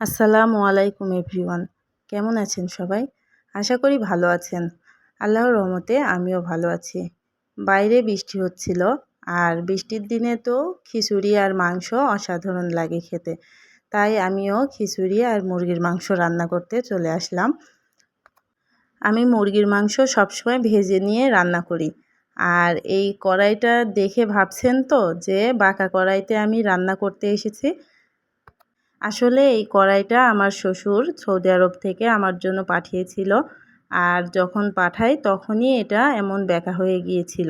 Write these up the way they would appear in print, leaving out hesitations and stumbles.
আসসালামু আলাইকুম এভরিওয়ান। কেমন আছেন সবাই? আশা করি ভালো আছেন। আল্লাহর রহমতে আমিও ভালো আছি। বাইরে বৃষ্টি হচ্ছিল, আর বৃষ্টির দিনে তো খিচুড়ি আর মাংস অসাধারণ লাগে খেতে। তাই আমিও খিচুড়ি আর মুরগির মাংস রান্না করতে চলে আসলাম। আমি মুরগির মাংস সবসময় ভেজে নিয়ে রান্না করি। আর এই কড়াইটা দেখে ভাবছেন তো যে বাঁকা কড়াইতে আমি রান্না করতে এসেছি। আসলে এই কড়াইটা আমার শ্বশুর সৌদি আরব থেকে আমার জন্য পাঠিয়েছিল, আর যখন পাঠাই তখনই এটা এমন বেঁকা হয়ে গিয়েছিল।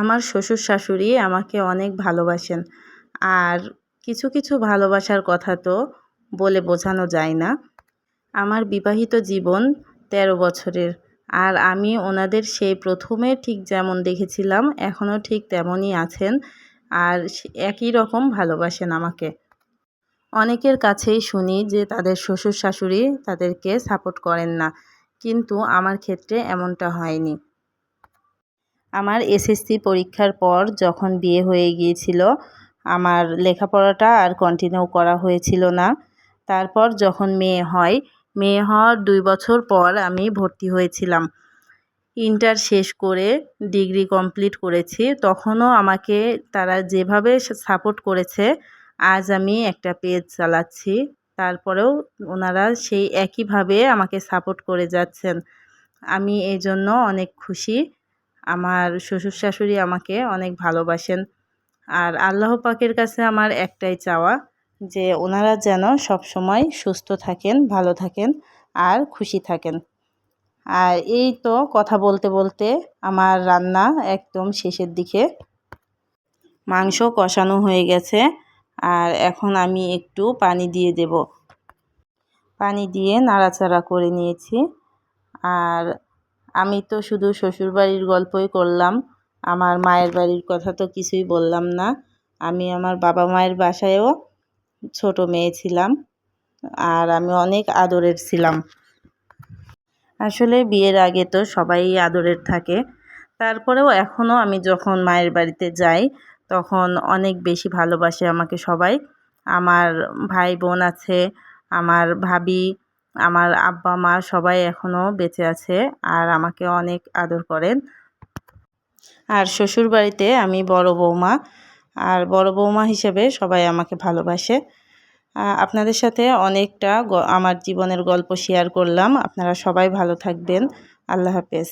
আমার শ্বশুর শাশুড়ি আমাকে অনেক ভালোবাসেন, আর কিছু কিছু ভালোবাসার কথা তো বলে বোঝানো যায় না। আমার বিবাহিত জীবন ১৩ বছরের, আর আমি ওনাদের সেই প্রথমে ঠিক যেমন দেখেছিলাম এখনও ঠিক তেমনই আছেন, আর একই রকম ভালোবাসেন আমাকে। অনেকের কাছেই শুনি যে তাদের শ্বশুর শাশুড়ি তাদেরকে সাপোর্ট করেন না, কিন্তু আমার ক্ষেত্রে এমনটা হয়নি। আমার এসএসসি পরীক্ষার পর যখন বিয়ে হয়ে গিয়েছিল, আমার লেখাপড়াটা আর কন্টিনিউ করা হয়েছিল না। তারপর যখন মেয়ে হওয়ার ২ বছর পর আমি ভর্তি হয়েছিলাম। ইন্টার শেষ করে ডিগ্রি কমপ্লিট করেছি। তখনও আমাকে তারা যেভাবে সাপোর্ট করেছে, আজ আমি একটা পেজ চালাচ্ছি। তারপরেও ওনারা সেই একইভাবে আমাকে সাপোর্ট করে যাচ্ছেন। আমি এজন্য অনেক খুশি। আমার শ্বশুর শাশুড়ি আমাকে অনেক ভালোবাসেন। আর আল্লাহ পাকের কাছে আমার একটাই চাওয়া, যে ওনারা যেন সবসময় সুস্থ থাকেন, ভালো থাকেন আর খুশি থাকেন। আর এই তো কথা বলতে বলতে আমার রান্না একদম শেষের দিকে। মাংস কষানো হয়ে গেছে, আর এখন আমি একটু পানি দিয়ে দেব। পানি দিয়ে নাড়াচাড়া করে নিয়েছি। আর আমি তো শুধু শ্বশুরবাড়ির গল্পই করলাম, আমার মায়ের বাড়ির কথা তো কিছুই বললাম না। আমি আমার বাবা মায়ের বাসায়ও ছোট মেয়ে ছিলাম, আর আমি অনেক আদরের ছিলাম। আসলে বিয়ের আগে তো সবাই আদরের থাকে, তারপরেও এখনও আমি যখন মায়ের বাড়িতে যাই তখন অনেক বেশি ভালোবাসে আমাকে সবাই। আমার ভাই বোন আছে, আমার ভাবি, আমার আব্বা মা সবাই এখনও বেঁচে আছে, আর আমাকে অনেক আদর করেন। আর শ্বশুর বাড়িতে আমি বড় বৌমা, আর বড় বৌমা হিসেবে সবাই আমাকে ভালোবাসে। আপনাদের সাথে অনেকটা আমার জীবনের গল্প শেয়ার করলাম। আপনারা সবাই ভালো থাকবেন। আল্লাহ হাফেজ।